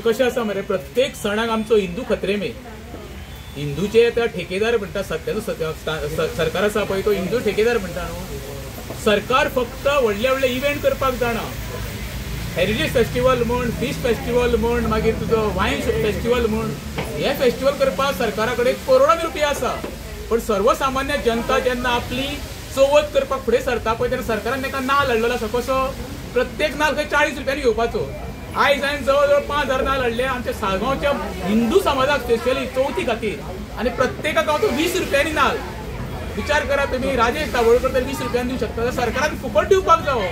कशें आसा मरे, प्रत्येक सणाक आमचो हिंदू खत्रे में हिंदूचे त्या ठेकेदार म्हणटा, सध्याचो सरकार आसा पळय तो हिंदू ठेकेदार म्हणटा न्हू. सरकार फक्त व्हडले व्हडले इव्हेंट करपाक जाणा. हेरिटेज फेस्टिवल म्हण, फिश फेस्टिवल म्हण, मागीर तुजो वायन फेस्टिवल म्हण, हे फेस्टिवल करपाक सरकारा कडेन करोडांनी रुपया आसा. पण सर्वसामान्य जनता जेन्ना आपली चवथ करपाक फुडें सरता पळय तेन्ना सरकारान ताका नाल्ल हाडलेलो आसा. कसो? प्रत्येक नाल्ल खंय 40 रुपयांनी घेवपाचो. आयज हांवें जवळ जवळ 5000 नाल्ल हाडले आमच्या साळगांवच्या हिंदू समाजाक स्पेशली चवथी खातीर, आनी प्रत्येकाक हांव तो 20 रुपयांनी नाल्ल. विचार करा तुमी, राजेश दाबोळकर तर 20 रुपयांनी दिवंक शकता, सरकारान फुकट दिवपाक जावो.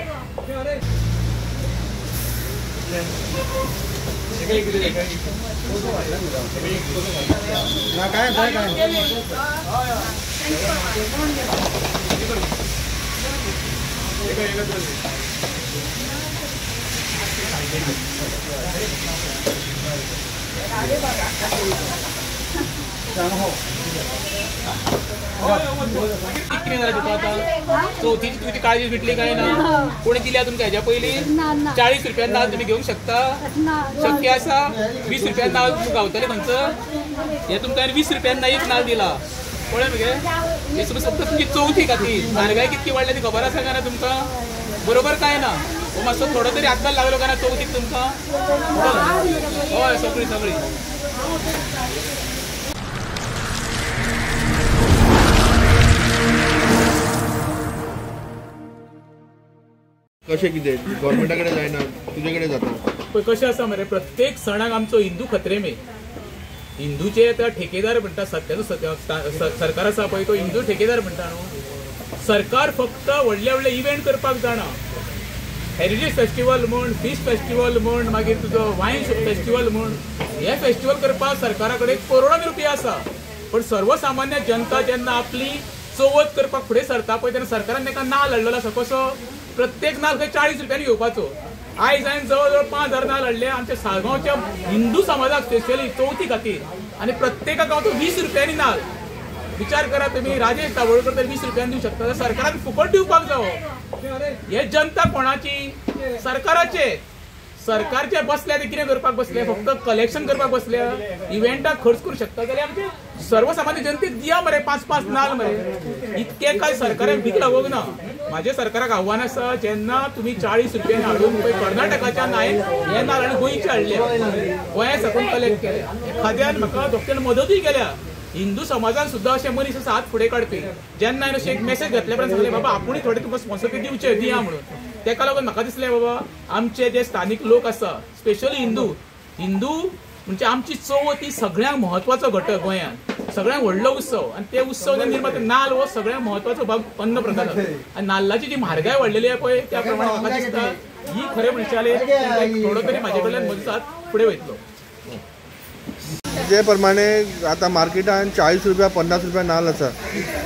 चवथीची तुमची काळजी भेटली काय ना? कोणी दिल्या तुमका हेच्या पयलीं? 40 रुपयान नाल्ल तुम्ही घेवंक शकता? शक्य आसा? 20 रुपयान नाल्ल तुमकां गावतले खंयचं? हे तुमकां 20 रुपयान एक नाल्ल दिला. कळ्ळें मगे? हे फक्त तुमची चवथी खातीर. म्हारगाय कितकी वाडल्या ती खबर आसा काय ना तुमकां? बरोबर काय ना? मातसो थोडो तरी हातभार लागलो काय ना चवथीक तुमकां? हय, सगळी सगळी कशें कितें गव्हर्मेंटा कडेन जायना, तुजे कडेन जाता? पळय कशें आसा मरे, प्रत्येक सणाक आमचो हिंदू खत्रे में हिंदूचे त्या ठेकेदार म्हणटा, सध्याचो सरकार आसा पळय तो हिंदू ठेकेदार म्हणटा न्हू. सरकार फक्त व्हडले व्हडले इव्हेंट करपाक जाणा. हेरिटेज फेस्टिवल म्हण, फिश फेस्टिवल म्हण, मागीर तुजो वायन फेस्टिवल म्हण, हे फेस्टिवल करपाक सरकारा कडेन करोडांनी रुपया आसा. पण सर्वसामान्य जनता जेन्ना आपली चवथ करपाक फुडें सरता पळय तेन्ना सरकारान ताका नाल्ल हाडलेलो आसा. कसो? प्रत्येक नाल्ल खंय 40 रुपयांनी घेवपाचो. आयज हांवें जवळ जवळ 5000 नाल्ल हाडले आमच्या साळगांवच्या हिंदू समाजाक स्पेशली चवथी खातीर, आनी प्रत्येकाक हांव तो 20 रुपयांनी नाल्ल. विचार करा तुमी, राजेश दाबोळकर तर 20 रुपयांनी दिवंक शकता, सरकारान फुकट दिवपाक जावो. हे जनता कोणाची? सरकाराचे. सरकारचे बसले ते कितें करपाक बसले? फक्त कलेक्शन करपाक बसले. इव्हेंटाक खर्च करूंक शकता जाल्यार आमचे सर्वसामान्य जनतेक दिया मरे 5-5 नाल्ल मरे. इतके काय सरकारान भीक लागोंक ना. माझे सरकाराक आव्हान आसा, जेन्ना तुम्ही 40 रुपयांनी हाडून पळय कर्नाटकाच्या हे नाल्ल आनी गोंयचे हाडले, गोंया साकून कलेक्ट केले, एखाद्यान म्हाका दोगट्यान मदतूय केल्या. हिंदू समाजान सुद्दां अशे मनीस आसा हात फुडें काडपी, जेन्ना हांवें अशें एक मेसेज घातल्या उपरांत सांगलें बाबा आपुणूय थोडे तुमकां स्पॉन्सर दिवचे दिया म्हणून. तेका लागून म्हाका दिसलें बाबा आमचे जे स्थानीक लोक आसा, स्पेशली हिंदू म्हणजे आमची चवथ ही सगळ्यांक म्हत्वाचो घटक गोंयांत, सगळ्यांक व्हडलो उत्सव. आनी ते उत्सव निर्माते नाल्ल हो सगळ्यांक म्हत्वाचो भाग अन्न प्रकार. आनी नाल्लाची जी म्हारगाय वाडलेली आहे पळय त्या प्रमाणे म्हाका दिसता ही खरें म्हणशाले थोडो तरी म्हाजे कडल्यान म्हजो साथ फुडें वयतलो. जे प्रमाणे आता मार्केटान 40 रुपया 50 रुपया नाल्ल आसा,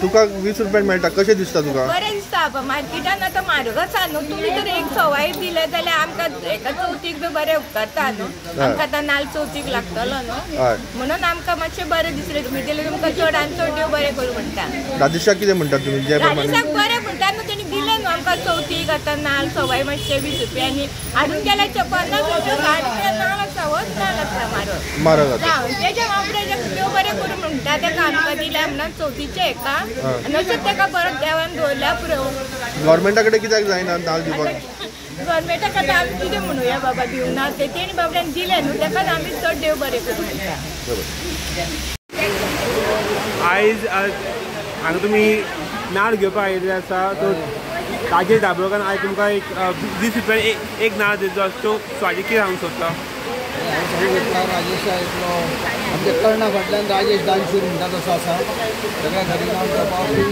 तुका 20 रुपयान मेळटा, कशें दिसता तुका? बरें दिसता. मार्केटान आतां म्हारग आसा न्हू, तुमी तर एक सवाय दिले जाल्यार आमकां एका चवथीक बी बरें उपकारता न्हू. आमकां आतां नाल्ल चवथीक लागतलो न्हू, म्हणून आमकां मातशें बरें दिसलें. तुमी दिलें तुमकां चड आनी चड देव बरें करूं म्हणटा. राजेशाक कितें म्हणटा तुमी? जे राजेशाक बरें म्हणटा न्हू, तेणी दिलें न्हू आमकां चवथीक आतां नाल्ल सवाय मातशें 20 रुपयांनी हाडून गेल्यार 50 रुपया 60 रुपया नाल्ल आसा, होच नाल्ल आसा म्हारग तेच्या वापराचें देव बरें करूं म्हणटा. तेका आमकां दिल्या म्हणून चवथीचे हेका, आनी अशेंच तेका परत देवान दवरल्या पुरो. गव्हर्मेंटा कडेन कित्याक जायना नाल्ल दिवपाक? गव्हर्मेंटाक आतां आमी कितें म्हणुया बाबा, दिवंक ना ते तेणी बाबड्यान दिलें न्हू, तेकाच आमी चड देव बरें करूं म्हणटा. आयज हांगा तुमी नाल्ल घेवपाक आयिल्ले आसा, तो राजेश दाबोळकर. आयज तुमकां एक 20 रुपयान एक नाल्ल दिवचो आसता. स्वाजी कितें सांगूंक सोदता? राजेश इतलो आमच्या कर्णा फाटल्यान राजेश दानशूर म्हणटा तसो आसा. सगळ्या घरी गांवच्या पावटी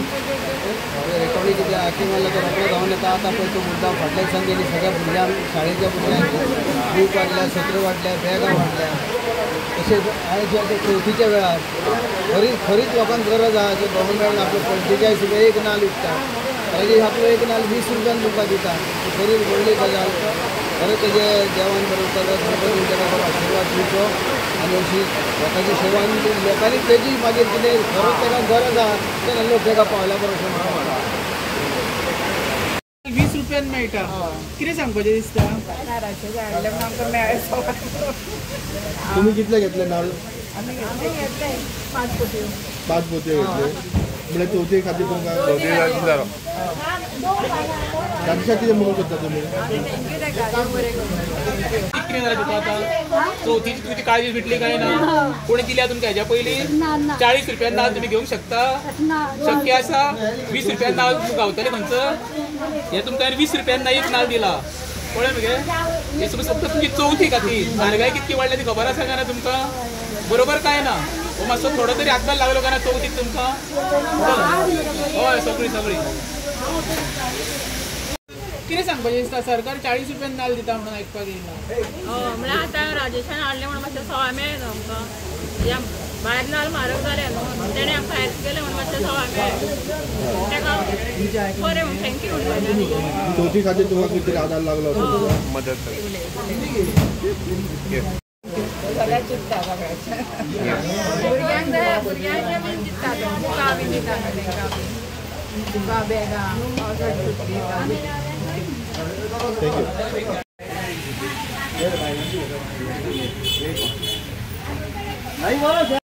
रेकॉर्डी कितें हाकी मारल्या तो रोखडो धांवन येता. आतां पळय तो मुद्दाम फाटल्या दिसान गेली सगळ्या भुरग्यांक, शाळेच्या भुरग्यांक बूक वाडल्या, सत्र वाडल्या, बॅगां वाडल्या. तशेंच आयज चवथीच्या वेळार खरीच लोकांक गरज आहा जो गव्हर्मेंटान आपलो 45 रुपया एक नाल्ल विकता, राजेश आपलो एक नाल्ल 20 रुपयान तुमकां दिता. खरीच व्हडली गजाल. खरें तेजे देवान बरें करता, गणपतीन तेका बरो आशिर्वाद दिवचो आनी अशी लोकांची सेवा. लोकांनी तेजी मागीर कितें खरोच तेका गरज आहा तेन्ना लोक तेका पावल्या बरो अशें म्हाका रुपयान मेळटा कितें सांगपाचें दिसता नारळाचे झाड आमकां मेळ्ळें तुम्ही कितले घेतले नारळ आमी घेतले 5 पोतयो 5 पोतयो घेतले म्हणजे चवथी खातीर तुमकां राजेशा कितें म्हणून करता तुमी किती झालं तुका आता चौथीची तुमची काळजी भेटली काय ना कोणी दिल्या तुमका ह्याच्या पयली 40 रुपयान नाल तुम्ही घेवंक शकता शक्य आसा 20 रुपयान नाल गावतले खंयचं हे तुमकां 20 रुपयान एक नाल दिला कळ्ळें मगे हे तुमी फक्त तुमची चवथी खातीर म्हारगाय कितकी वाडल्या ती खबर आसा काय ना तुमकां बरोबर काय ना हो मातसो थोडो तरी हातभार लागलो काय ना चवथीक तुमकां हय सगळी कितें सांगपाचें दिसता सरकार 40 रुपयान नाल दिता म्हणून आयकपाक येयला म्हणल्यार आतां राजेशान हाडलें म्हणून मातशें सवाय मेळ्ळें न्हू आमकां या भायर नाल म्हारग जाले न्हू तेणें आमकां हेल्प केलें म्हणून मातशें सवाय मेळ्ळें तेका बरें म्हणून थँक्यू म्हणपाचें चवथी खातीर तुमकां कितें आदार लागलो मदत सगळ्यात चिंता भुरग्यांक जाय भुरग्यांक बीन दिता बुकां बीन दिता तांकां बुकां बॅगां पावसाची सुटी थँक्यू